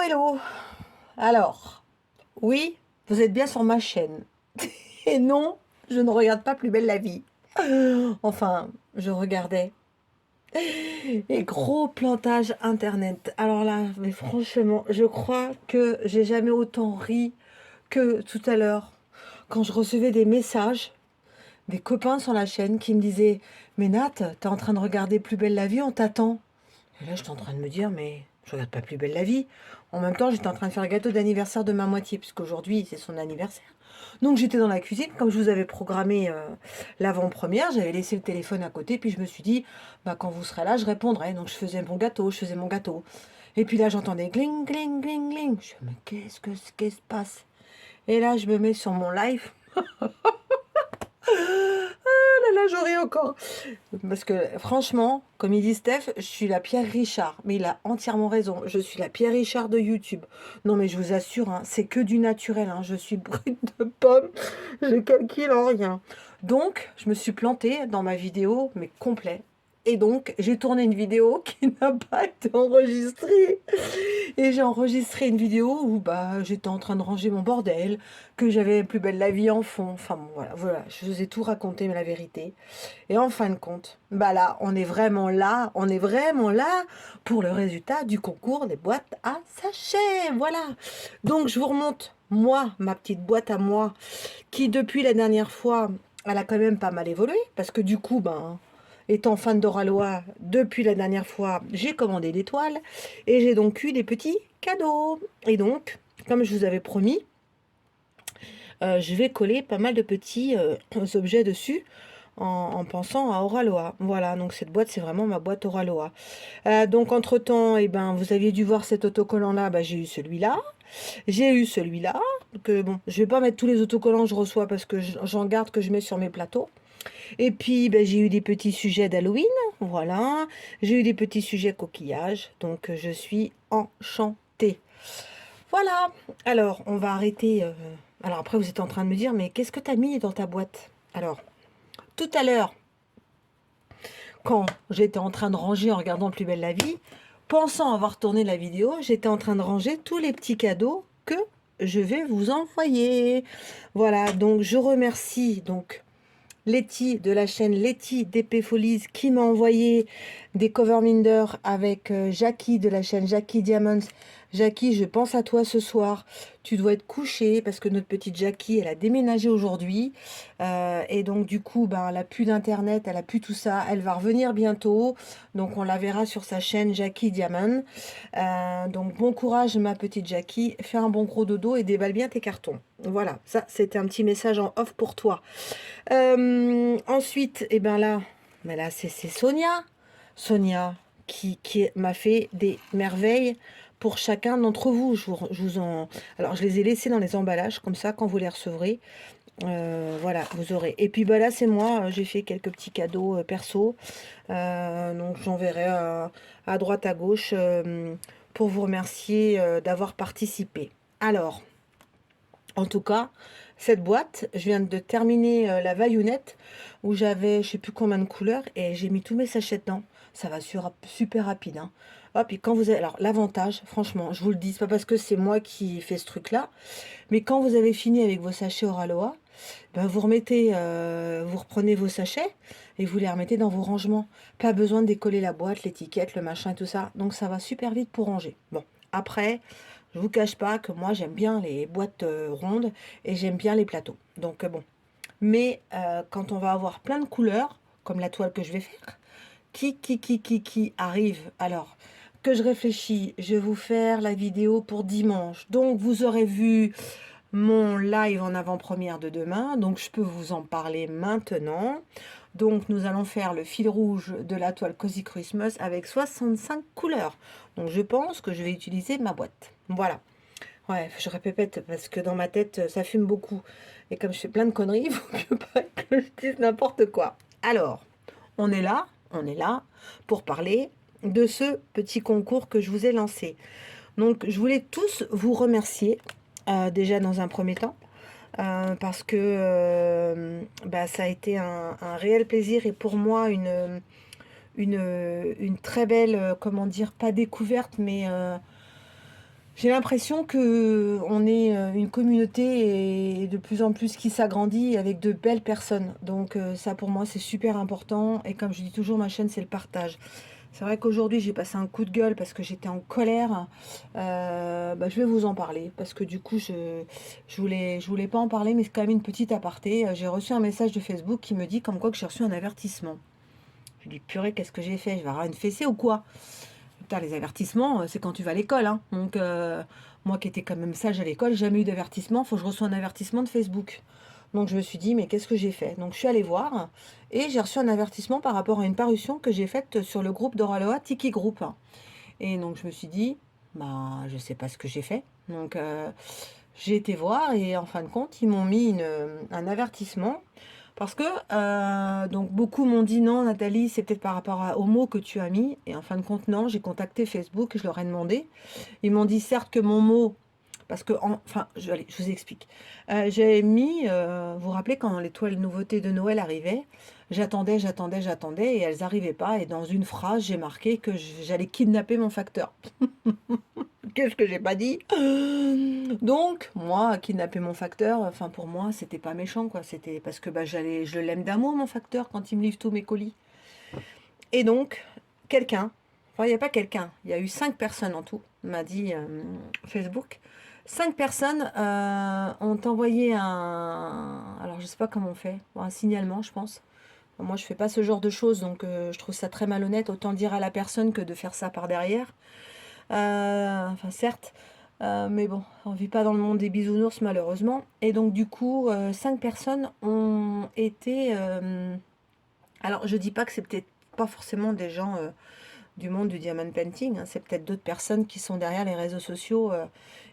Hello. Alors, oui, vous êtes bien sur ma chaîne. Et non, je ne regarde pas Plus belle la vie. Enfin, je regardais. Et gros plantage internet. Alors là, mais franchement, je crois que j'ai jamais autant ri que tout à l'heure quand je recevais des messages des copains sur la chaîne qui me disaient: mais Nat, t'es en train de regarder Plus belle la vie, on t'attend. Et là, j'étais en train de me dire: mais je regarde pas Plus belle la vie. En même temps, j'étais en train de faire le gâteau d'anniversaire de ma moitié, puisqu'aujourd'hui, c'est son anniversaire. Donc, j'étais dans la cuisine, comme je vous avais programmé l'avant-première, j'avais laissé le téléphone à côté, puis je me suis dit, bah, quand vous serez là, je répondrai. Donc, je faisais mon gâteau, je faisais mon gâteau. Et puis là, j'entendais gling, gling, gling, gling. Je me dis: mais qu'est-ce qui se passe? Et là, je me mets sur mon live. Là, je ris encore. Parce que franchement, comme il dit Steph, je suis la Pierre Richard. Mais il a entièrement raison. Je suis la Pierre Richard de YouTube. Non, mais je vous assure, hein, c'est que du naturel. Hein. Je suis brute de pomme. Je calcule en rien. Donc, je me suis plantée dans ma vidéo, mais complet. Et donc, j'ai tourné une vidéo qui n'a pas été enregistrée. Et j'ai enregistré une vidéo où bah, j'étais en train de ranger mon bordel, que j'avais Plus belle la vie en fond. Enfin, bon, voilà, je vous ai tout raconté, mais la vérité. Et en fin de compte, bah là, on est vraiment là pour le résultat du concours des boîtes à sachets. Voilà. Donc, je vous remonte, moi, ma petite boîte à moi, qui depuis la dernière fois, elle a quand même pas mal évolué, parce que du coup, ben, étant fan d'Oralois, depuis la dernière fois, j'ai commandé des toiles, et j'ai donc eu des petits cadeaux. Et donc, comme je vous avais promis, je vais coller pas mal de petits objets dessus, en pensant à Oraloa. Voilà, donc cette boîte, c'est vraiment ma boîte Oraloa. Donc entre-temps, eh ben, vous aviez dû voir cet autocollant-là, bah, j'ai eu celui-là. J'ai eu celui-là, que bon, je vais pas mettre tous les autocollants que je reçois parce que j'en garde que je mets sur mes plateaux. Et puis, ben, j'ai eu des petits sujets d'Halloween, voilà. J'ai eu des petits sujets coquillages, donc je suis enchantée. Voilà, alors on va arrêter. Alors après, vous êtes en train de me dire, mais qu'est-ce que tu as mis dans ta boîte? Alors, tout à l'heure, quand j'étais en train de ranger en regardant Plus belle la vie, pensant avoir tourné la vidéo, j'étais en train de ranger tous les petits cadeaux que je vais vous envoyer. Voilà, donc je remercie donc Letty de la chaîne Letty d'Épée Folies qui m'a envoyé des cover minder avec Jackie de la chaîne Jackie Diamonds. Jackie, je pense à toi ce soir. Tu dois être couchée parce que notre petite Jackie, elle a déménagé aujourd'hui. Et donc du coup, ben, elle a plus d'internet, elle a plus tout ça. Elle va revenir bientôt. Donc on la verra sur sa chaîne Jackie Diamond. Donc bon courage ma petite Jackie. Fais un bon gros dodo et déballe bien tes cartons. Voilà, ça c'était un petit message en off pour toi. Ensuite, et ben là, mais là c'est Sonia. Sonia qui m'a fait des merveilles pour chacun d'entre vous. Je vous en... Alors, je les ai laissés dans les emballages, comme ça, quand vous les recevrez, voilà, vous aurez. Et puis, bah là, c'est moi, j'ai fait quelques petits cadeaux perso. Donc, j'enverrai à droite, à gauche, pour vous remercier d'avoir participé. Alors, en tout cas, cette boîte, je viens de terminer la vaillonnette où j'avais je sais plus combien de couleurs et j'ai mis tous mes sachets dedans. Ça va super rapide. Hein. Hop, et quand vous avez... Alors, l'avantage, franchement, je vous le dis, c'est pas parce que c'est moi qui fais ce truc-là, mais quand vous avez fini avec vos sachets Oraloa, ben vous remettez, vous reprenez vos sachets et vous les remettez dans vos rangements. Pas besoin de décoller la boîte, l'étiquette, le machin et tout ça. Donc, ça va super vite pour ranger. Bon, après... Je vous cache pas que moi j'aime bien les boîtes rondes et j'aime bien les plateaux. Donc bon. Mais quand on va avoir plein de couleurs, comme la toile que je vais faire, qui arrive. Alors que je réfléchis, je vais vous faire la vidéo pour dimanche. Donc vous aurez vu mon live en avant-première de demain. Donc je peux vous en parler maintenant. Donc nous allons faire le fil rouge de la toile Cozy Christmas avec 65 couleurs. Donc je pense que je vais utiliser ma boîte. Voilà. Ouais, je répète parce que dans ma tête, ça fume beaucoup. Et comme je fais plein de conneries, il faut pas que je dise n'importe quoi. Alors, on est là pour parler de ce petit concours que je vous ai lancé. Donc, je voulais tous vous remercier, déjà dans un premier temps, parce que bah, ça a été un réel plaisir et pour moi une très belle, comment dire, pas découverte, mais J'ai l'impression que on est une communauté et de plus en plus qui s'agrandit avec de belles personnes. Donc ça pour moi c'est super important. Et comme je dis toujours, ma chaîne c'est le partage. C'est vrai qu'aujourd'hui j'ai passé un coup de gueule parce que j'étais en colère. Bah, je vais vous en parler parce que du coup je voulais pas en parler, mais c'est quand même une petite aparté. J'ai reçu un message de Facebook qui me dit comme quoi que j'ai reçu un avertissement. Je lui dis purée, qu'est-ce que j'ai fait? Je vais avoir une fessée ou quoi? Putain, les avertissements, c'est quand tu vas à l'école, hein. Donc, moi qui étais quand même sage à l'école, j'ai jamais eu d'avertissement. Faut que je reçois un avertissement de Facebook. Donc, je me suis dit, mais qu'est-ce que j'ai fait? Donc, je suis allée voir et j'ai reçu un avertissement par rapport à une parution que j'ai faite sur le groupe d'Oraloa Tiki Group. Et donc, je me suis dit, bah, je sais pas ce que j'ai fait. Donc, j'ai été voir et en fin de compte, ils m'ont mis un avertissement parce que donc beaucoup m'ont dit non Nathalie, c'est peut-être par rapport aux mots que tu as mis. Et en fin de compte, non, j'ai contacté Facebook, je leur ai demandé. Ils m'ont dit certes que mon mot, parce que enfin, allez, je vous explique. J'ai mis, vous vous rappelez quand les toiles nouveautés de Noël arrivaient, j'attendais et elles n'arrivaient pas. Et dans une phrase, j'ai marqué que j'allais kidnapper mon facteur. Qu'est-ce que j'ai pas dit? Donc, moi, kidnapper mon facteur, enfin pour moi, c'était pas méchant, quoi. C'était parce que bah, je l'aime d'amour, mon facteur, quand il me livre tous mes colis. Et donc, quelqu'un, enfin, il n'y a pas quelqu'un, il y a eu 5 personnes en tout, m'a dit Facebook. 5 personnes ont envoyé alors je sais pas comment on fait, un signalement, je pense. Moi, je fais pas ce genre de choses, donc je trouve ça très malhonnête. Autant dire à la personne que de faire ça par derrière. Enfin, certes, mais bon, on vit pas dans le monde des bisounours, malheureusement. Et donc, du coup, 5 personnes ont été. Alors, je dis pas que c'est peut-être pas forcément des gens du monde du diamond painting, hein, c'est peut-être d'autres personnes qui sont derrière les réseaux sociaux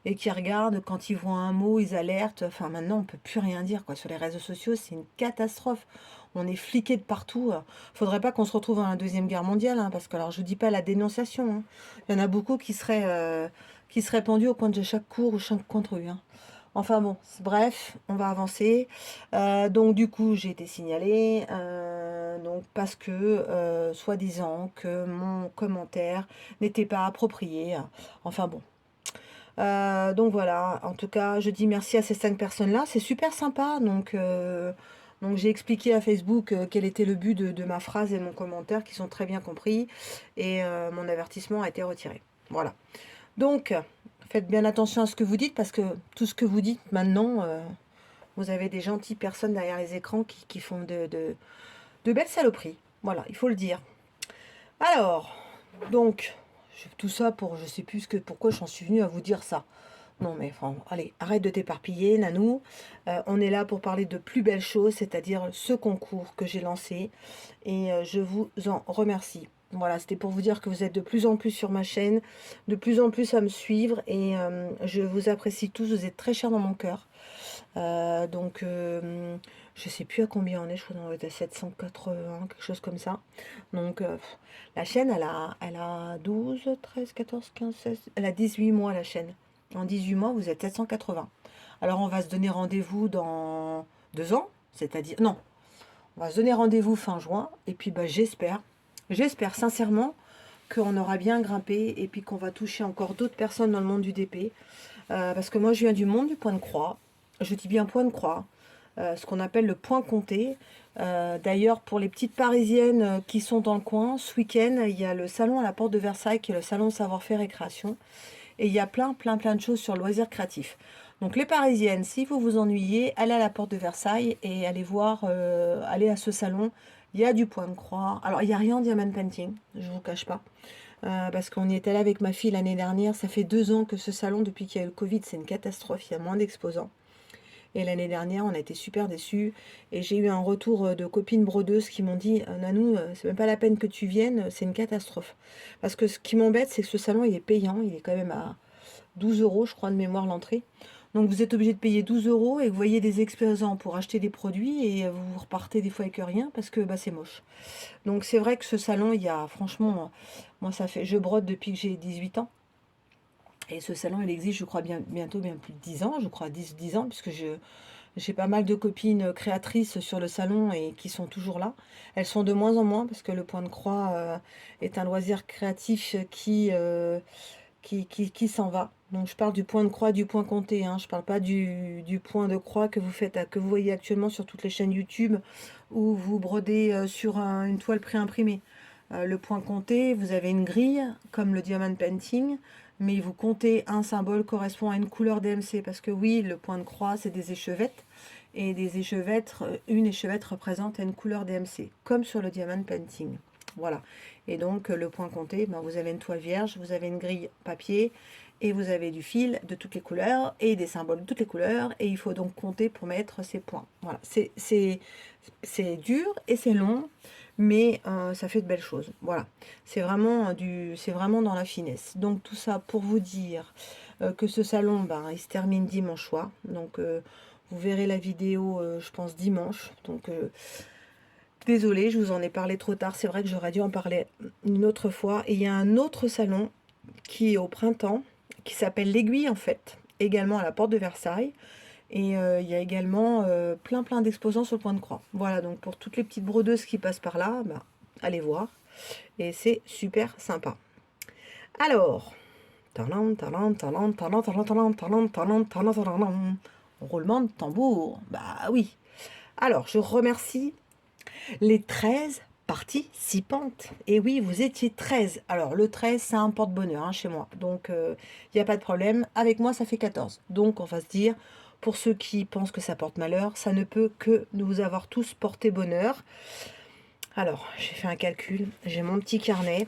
et qui regardent quand ils voient un mot, ils alertent. Enfin, maintenant, on peut plus rien dire quoi. Sur les réseaux sociaux, c'est une catastrophe. On est fliqué de partout. Faudrait pas qu'on se retrouve dans la Deuxième Guerre mondiale, hein, parce que alors je dis pas la dénonciation, hein. Il y en a beaucoup qui seraient pendus au coin de chaque cour ou chaque contre-rue, hein. Enfin bon, bref, on va avancer. Donc du coup, j'ai été signalée, donc parce que, soi-disant que mon commentaire n'était pas approprié. Enfin bon. Donc voilà, en tout cas, je dis merci à ces 5 personnes-là. C'est super sympa. Donc j'ai expliqué à Facebook quel était le but de ma phrase et de mon commentaire, qui sont très bien compris. Et mon avertissement a été retiré. Voilà. Donc, faites bien attention à ce que vous dites, parce que tout ce que vous dites maintenant, vous avez des gentilles personnes derrière les écrans qui font de belles saloperies. Voilà, il faut le dire. Alors, donc, tout ça pour, je sais plus pourquoi j'en suis venue à vous dire ça. Non mais enfin, allez, arrête de t'éparpiller, Nanou. On est là pour parler de plus belles choses, c'est-à-dire ce concours que j'ai lancé. Et je vous en remercie. Voilà, c'était pour vous dire que vous êtes de plus en plus sur ma chaîne, de plus en plus à me suivre. Et je vous apprécie tous, vous êtes très chers dans mon cœur. Donc, je sais plus à combien on est, je crois qu'on est à 780, quelque chose comme ça. Donc, la chaîne, elle a 12, 13, 14, 15, 16, elle a 18 mois la chaîne. En 18 mois, vous êtes 780. Alors, on va se donner rendez-vous dans 2 ans, c'est-à-dire, non, on va se donner rendez-vous fin juin. Et puis, bah, j'espère sincèrement qu'on aura bien grimpé et puis qu'on va toucher encore d'autres personnes dans le monde du DP. Parce que moi, je viens du monde du point de croix. Je dis bien point de croix. Ce qu'on appelle le point compté. D'ailleurs, pour les petites parisiennes qui sont dans le coin, ce week-end, il y a le salon à la porte de Versailles, qui est le salon savoir-faire et création. Et il y a plein de choses sur le loisir créatif. Donc les parisiennes, si vous vous ennuyez, allez à la porte de Versailles et allez voir, allez à ce salon. Il y a du point de croix. Alors, il n'y a rien en diamond painting, je ne vous cache pas. Parce qu'on y était allé avec ma fille l'année dernière. Ça fait 2 ans que ce salon, depuis qu'il y a eu le Covid, c'est une catastrophe. Il y a moins d'exposants. Et l'année dernière, on a été super déçus. Et j'ai eu un retour de copines brodeuses qui m'ont dit Nanou, c'est même pas la peine que tu viennes, c'est une catastrophe. Parce que ce qui m'embête, c'est que ce salon, il est payant. Il est quand même à 12 euros, je crois, de mémoire, l'entrée. Donc vous êtes obligé de payer 12 euros et que vous voyez des exposants pour acheter des produits et vous repartez des fois avec rien parce que bah, c'est moche. Donc c'est vrai que ce salon, il y a franchement, moi ça fait, je brode depuis que j'ai 18 ans. Et ce salon, il existe, je crois, bientôt bien plus de 10 ans, je crois 10 ans, puisque j'ai pas mal de copines créatrices sur le salon et qui sont toujours là. Elles sont de moins en moins parce que le point de croix est un loisir créatif qui s'en va. Donc je parle du point de croix, du point compté, hein. Je parle pas du point de croix que vous faites, que vous voyez actuellement sur toutes les chaînes YouTube où vous brodez sur une toile préimprimée. Le point compté, vous avez une grille comme le diamond painting, mais vous comptez un symbole correspond à une couleur DMC parce que oui, le point de croix c'est des échevettes et des échevettes, une échevette représente une couleur DMC comme sur le diamond painting. Voilà. Et donc le point compté, ben, vous avez une toile vierge, vous avez une grille papier et vous avez du fil de toutes les couleurs et des symboles de toutes les couleurs et il faut donc compter pour mettre ces points. Voilà, c'est dur et c'est long, mais ça fait de belles choses. Voilà, c'est vraiment dans la finesse. Donc tout ça pour vous dire que ce salon, ben, il se termine dimanche soir. Donc vous verrez la vidéo, je pense dimanche. Donc désolée, je vous en ai parlé trop tard. C'est vrai que j'aurais dû en parler une autre fois. Et il y a un autre salon qui est au printemps, qui s'appelle l'Aiguille en fait, également à la porte de Versailles. Et il y a également plein d'exposants sur le point de croix. Voilà, donc pour toutes les petites brodeuses qui passent par là, bah, allez voir. Et c'est super sympa. Alors, roulement de tambour, bah oui. Alors, je remercie les 13 participantes. Et oui, vous étiez 13. Alors, le 13, c'est un porte-bonheur hein, chez moi. Donc, il n'y a pas de problème. Avec moi, ça fait 14. Donc, on va se dire, pour ceux qui pensent que ça porte malheur, ça ne peut que nous avoir tous porté bonheur. Alors, j'ai fait un calcul. J'ai mon petit carnet.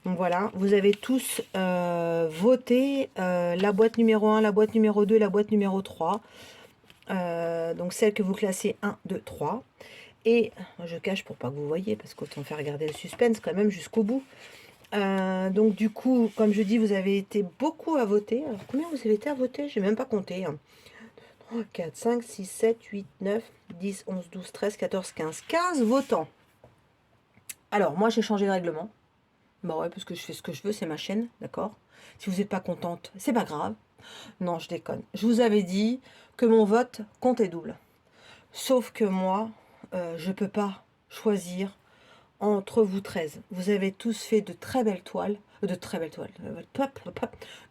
Donc voilà, vous avez tous voté la boîte numéro 1, la boîte numéro 2, la boîte numéro 3. Donc celle que vous classez 1, 2, 3. Et je cache pour pas que vous voyez, parce qu'autant faire regarder le suspense quand même jusqu'au bout. Donc du coup, comme je dis, vous avez été beaucoup à voter. Alors combien vous avez été à voter? Je n'ai même pas compté. 3, 4, 5, 6, 7, 8, 9, 10, 11, 12, 13, 14, 15. 15 votants. Alors moi j'ai changé le règlement. Bah ouais, parce que je fais ce que je veux, c'est ma chaîne, d'accord? Si vous n'êtes pas contente, c'est pas grave. Non, je déconne. Je vous avais dit que mon vote comptait double. Sauf que moi, je peux pas choisir entre vous 13. Vous avez tous fait de très belles toiles, de très belles toiles,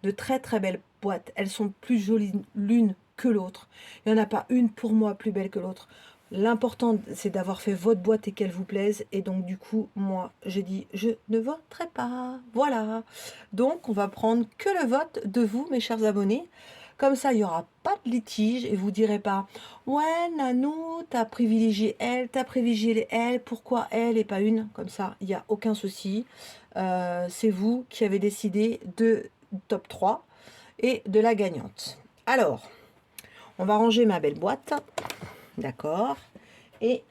de très belles boîtes. Elles sont plus jolies l'une que l'autre. Il n'y en a pas une pour moi plus belle que l'autre. L'important, c'est d'avoir fait votre boîte et qu'elle vous plaise. Et donc, du coup, moi, j'ai dit, je ne voterai pas. Voilà. Donc, on va prendre que le vote de vous, mes chers abonnés. Comme ça, il n'y aura pas de litige et vous ne direz pas « Ouais, Nanou, t'as privilégié elle, t'as privilégié elle, pourquoi elle et pas une ?» Comme ça, il n'y a aucun souci. C'est vous qui avez décidé de top 3 et de la gagnante. Alors, on va ranger ma belle boîte. D'accord. Et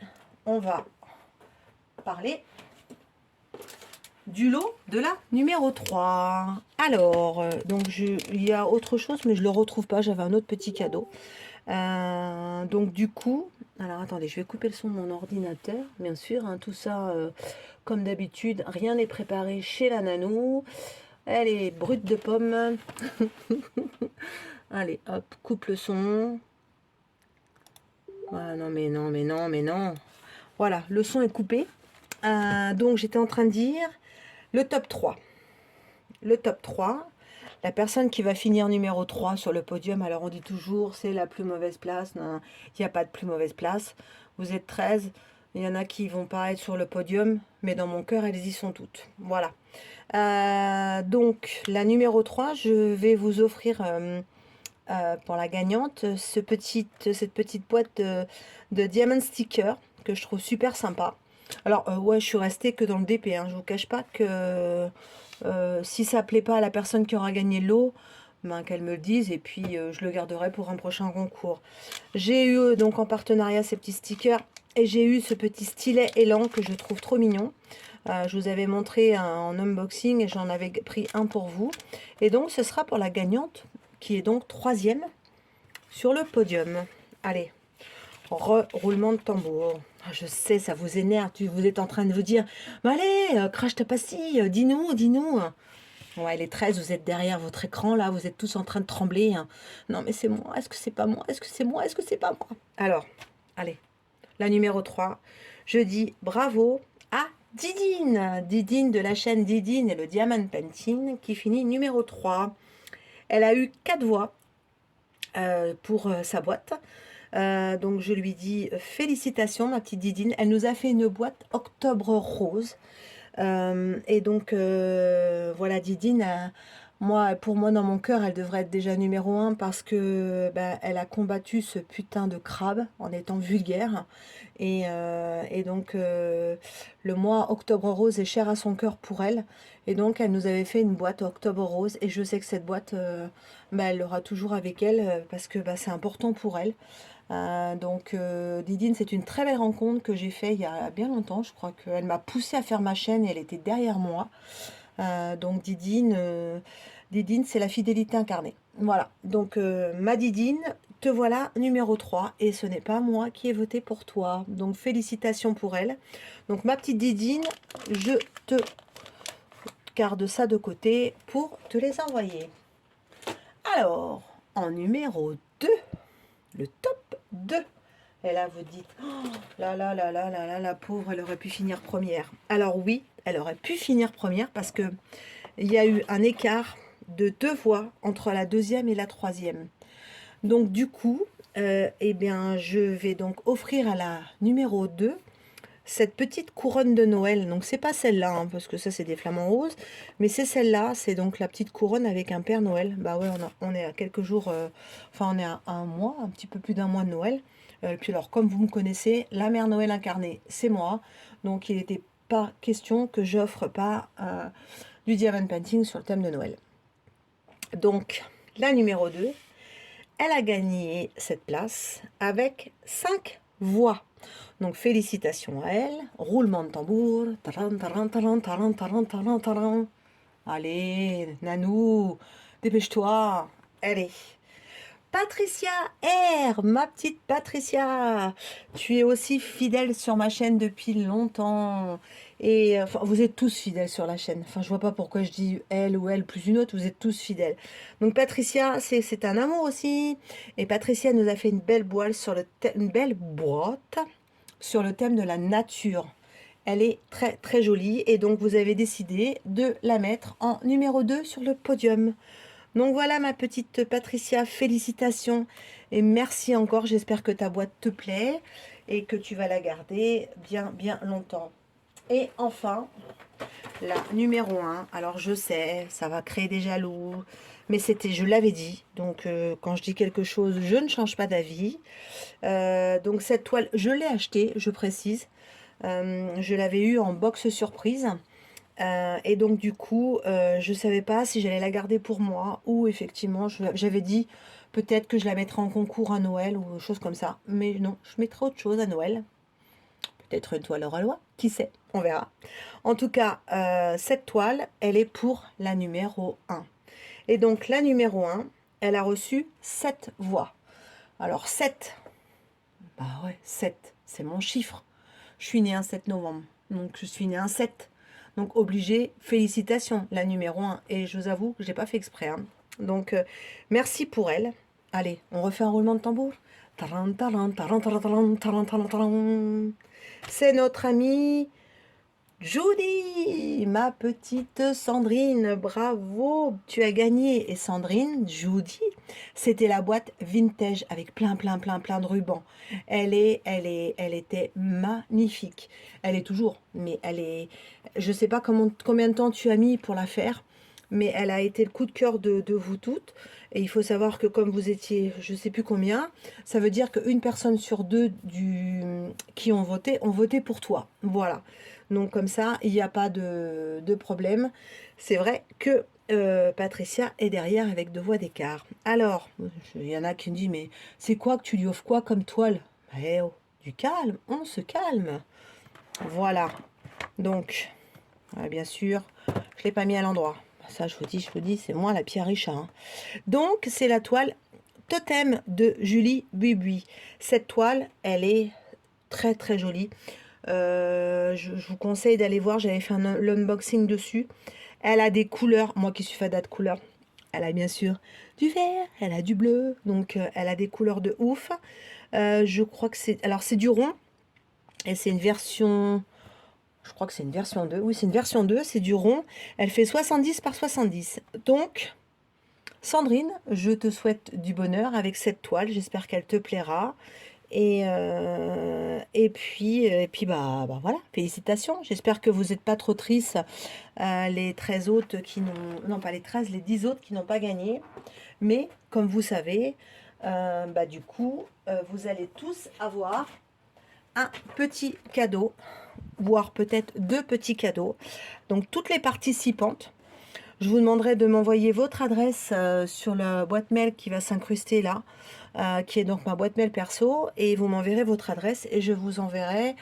on va parler du lot de la numéro 3. Alors, donc il y a autre chose, mais je ne le retrouve pas. J'avais un autre petit cadeau. Donc du coup, alors attendez, je vais couper le son de mon ordinateur, bien sûr. Hein, tout ça, comme d'habitude, rien n'est préparé chez la Nanou. Elle est brute de pomme. Allez, hop, coupe le son. Ah, non, mais non, mais non, mais non. Voilà, le son est coupé. Donc, j'étais en train de dire le top 3. Le top 3, la personne qui va finir numéro 3 sur le podium, alors on dit toujours c'est la plus mauvaise place. Non, il n'y a pas de plus mauvaise place. Vous êtes 13, il y en a qui vont pas être sur le podium, mais dans mon cœur, elles y sont toutes. Voilà. Donc, la numéro 3, je vais vous offrir... pour la gagnante, cette petite boîte de Diamond Sticker que je trouve super sympa. Alors, ouais, je suis restée que dans le DP. Hein. Je vous cache pas que si ça plaît pas à la personne qui aura gagné l'eau, ben, qu'elle me le dise et puis je le garderai pour un prochain concours. J'ai eu donc en partenariat ces petits stickers et j'ai eu ce petit stylet élan que je trouve trop mignon. Je vous avais montré en unboxing et j'en avais pris un pour vous. Et donc, ce sera pour la gagnante qui est donc 3e sur le podium. Allez, roulement de tambour. Ah, je sais, ça vous énerve. Vous êtes en train de vous dire, mais allez, crache ta pastille, dis-nous, dis-nous. Ouais, les 13, vous êtes derrière votre écran, là, vous êtes tous en train de trembler. Hein. Non, mais c'est moi, est-ce que c'est pas moi? Est-ce que c'est moi? Est-ce que c'est pas moi? Alors, allez, la numéro 3, je dis bravo à Didine. Didine de la chaîne Didine et le Diamond Painting qui finit numéro 3. Elle a eu 4 voix pour sa boîte. Donc je lui dis félicitations ma petite Didine. Elle nous a fait une boîte octobre rose. Et donc voilà Didine, moi, pour moi dans mon cœur elle devrait être déjà numéro 1 parce que bah, elle a combattu ce putain de crabe en étant vulgaire. Et donc le mois octobre rose est cher à son cœur pour elle. Et donc elle nous avait fait une boîte octobre rose. Et je sais que cette boîte, bah, elle l'aura toujours avec elle parce que bah, c'est important pour elle. Donc Didine, c'est une très belle rencontre que j'ai fait il y a bien longtemps. Je crois qu'elle m'a poussé à faire ma chaîne et elle était derrière moi. Donc Didine, c'est la fidélité incarnée. Voilà, donc ma Didine, te voilà numéro 3 et ce n'est pas moi qui ai voté pour toi. Donc félicitations pour elle. Donc ma petite Didine, je te garde ça de côté pour te les envoyer. Alors, en numéro 2, le top 2. Et là, vous dites, oh, la pauvre, elle aurait pu finir première. Alors oui, elle aurait pu finir première parce que il y a eu un écart de 2 voix entre la deuxième et la troisième. Donc du coup, eh bien, je vais donc offrir à la numéro 2 cette petite couronne de Noël. Donc c'est pas celle-là, hein, parce que ça c'est des flamants roses, mais c'est celle-là, c'est donc la petite couronne avec un Père Noël. Bah ouais, on est à quelques jours, enfin on est à un mois, un petit peu plus d'un mois de Noël. Puis alors, comme vous me connaissez, la Mère Noël incarnée, c'est moi. Donc il n'était pas question que j'offre pas du diamond painting sur le thème de Noël. Donc la numéro 2, elle a gagné cette place avec 5 voix. Donc félicitations à elle. Roulement de tambour. Taran, taran, taran, taran, taran, taran, taran. Allez, Nanou, dépêche-toi. Allez. Patricia R, ma petite Patricia, tu es aussi fidèle sur ma chaîne depuis longtemps. Et enfin, vous êtes tous fidèles sur la chaîne. Enfin, je vois pas pourquoi je dis elle ou elle plus une autre, vous êtes tous fidèles. Donc Patricia, c'est un amour aussi. Et Patricia nous a fait une belle boîte sur une belle boîte sur le thème de la nature. Elle est très très jolie et donc vous avez décidé de la mettre en numéro 2 sur le podium. Donc voilà ma petite Patricia, félicitations et merci encore. J'espère que ta boîte te plaît et que tu vas la garder bien bien longtemps. Et enfin, la numéro 1. Alors je sais, ça va créer des jaloux, mais c'était, je l'avais dit. Donc quand je dis quelque chose, je ne change pas d'avis. Donc cette toile, je l'ai achetée, je précise. Je l'avais eu en box surprise. Et donc du coup, je savais pas si j'allais la garder pour moi ou effectivement, j'avais dit peut-être que je la mettrais en concours à Noël ou chose comme ça. Mais non, je mettrai autre chose à Noël. Peut-être une toile Leroy, qui sait, on verra. En tout cas, cette toile, elle est pour la numéro 1. Et donc la numéro 1, elle a reçu 7 voix. Alors 7, bah ouais, 7, c'est mon chiffre. Je suis née un 7 novembre, donc je suis née un 7. Donc obligé, félicitations, la numéro 1. Et je vous avoue que je n'ai pas fait exprès. Hein. Donc merci pour elle. Allez, on refait un roulement de tambour. C'est notre amie Judy, ma petite Sandrine, bravo, tu as gagné. Et Sandrine, Judy, c'était la boîte vintage avec plein de rubans. Elle était magnifique. Elle est toujours, mais je sais pas combien de temps tu as mis pour la faire, mais elle a été le coup de cœur de vous toutes. Et il faut savoir que comme vous étiez, je sais plus combien, ça veut dire qu'une personne sur deux qui ont voté pour toi. Voilà. Donc comme ça, il n'y a pas de problème. C'est vrai que Patricia est derrière avec 2 voix d'écart. Alors, il y en a qui me disent, mais c'est quoi que tu lui offres quoi comme toile? Eh oh, du calme, on se calme. Voilà. Donc, bien sûr, je ne l'ai pas mis à l'endroit. Ça, je vous dis, c'est moi la Pierre Richard. Hein. Donc, c'est la toile Totem de Julie Bubuy. Cette toile, elle est très très jolie. Je vous conseille d'aller voir, j'avais fait l'unboxing dessus. Elle a des couleurs, moi qui suis fada de couleurs. Elle a bien sûr du vert, elle a du bleu, donc elle a des couleurs de ouf. Je crois que c'est, alors c'est du rond, et c'est une version, je crois que c'est une version 2. Oui, c'est une version 2, c'est du rond. Elle fait 70 par 70. Donc, Sandrine, je te souhaite du bonheur avec cette toile. J'espère qu'elle te plaira. Et puis bah voilà, félicitations. J'espère que vous n'êtes pas trop tristes, les 13 autres qui n'ont... Non, pas les 13, les 10 autres qui n'ont pas gagné. Mais comme vous savez, bah, du coup, vous allez tous avoir un petit cadeau, voire peut-être deux petits cadeaux. Donc toutes les participantes, je vous demanderai de m'envoyer votre adresse sur la boîte mail qui va s'incruster là, qui est donc ma boîte mail perso, et vous m'enverrez votre adresse et je vous enverrai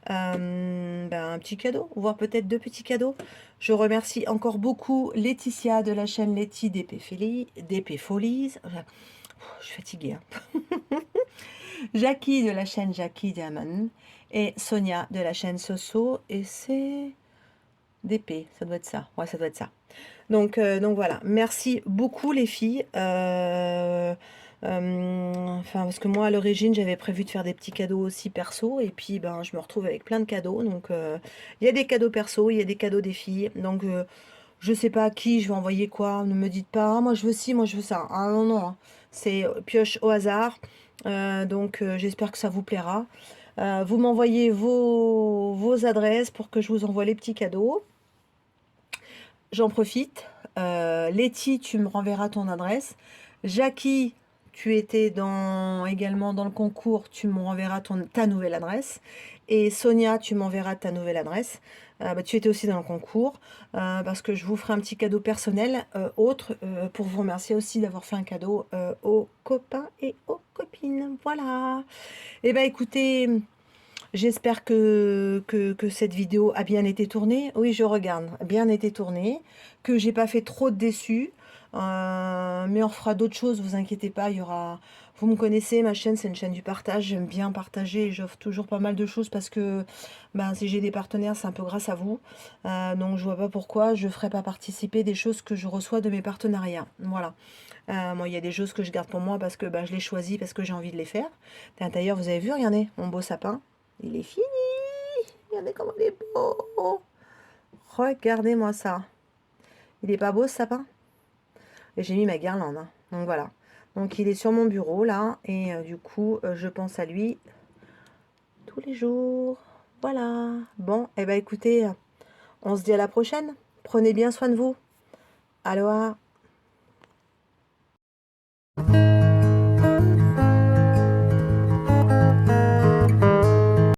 ben, un petit cadeau, voire peut-être deux petits cadeaux. Je remercie encore beaucoup Laetitia de la chaîne Letty DP Folies. Je suis fatiguée. Hein. Jackie de la chaîne Jackie Diamond et Sonia de la chaîne Soso, et c'est DP, ça doit être ça. Ouais, ça doit être ça. Donc voilà, merci beaucoup les filles. Enfin, parce que moi à l'origine j'avais prévu de faire des petits cadeaux aussi perso, et puis ben je me retrouve avec plein de cadeaux. Donc il y a des cadeaux perso, il y a des cadeaux des filles. Donc je sais pas à qui je vais envoyer quoi. Ne me dites pas, ah, moi je veux ci, moi je veux ça. Ah non, non, hein. C'est pioche au hasard. J'espère que ça vous plaira. Vous m'envoyez vos adresses pour que je vous envoie les petits cadeaux. J'en profite. Letty, tu me renverras ton adresse. Jackie, tu étais également dans le concours, tu me renverras ta nouvelle adresse. Et Sonia, tu m'enverras ta nouvelle adresse. Bah, tu étais aussi dans le concours, parce que je vous ferai un petit cadeau personnel autre, pour vous remercier aussi d'avoir fait un cadeau aux copains et aux copines. Voilà. Et ben écoutez, j'espère que cette vidéo a bien été tournée. Oui, je regarde, bien été tournée, que j'ai pas fait trop de déçus. Mais on fera d'autres choses, vous inquiétez pas, il y aura... Vous me connaissez, ma chaîne, c'est une chaîne du partage. J'aime bien partager et j'offre toujours pas mal de choses parce que ben, si j'ai des partenaires, c'est un peu grâce à vous. Donc je vois pas pourquoi je ferais pas participer des choses que je reçois de mes partenariats. Voilà. Moi, il y a des choses que je garde pour moi parce que ben, je les choisis, parce que j'ai envie de les faire. D'ailleurs, vous avez vu, regardez, mon beau sapin. Il est fini. Regardez comment il est beau. Regardez-moi ça. Il est pas beau ce sapin? Et j'ai mis ma guirlande. Hein. Donc voilà. Donc il est sur mon bureau là. Et du coup, je pense à lui tous les jours. Voilà. Bon, et eh ben écoutez, on se dit à la prochaine. Prenez bien soin de vous. Aloha.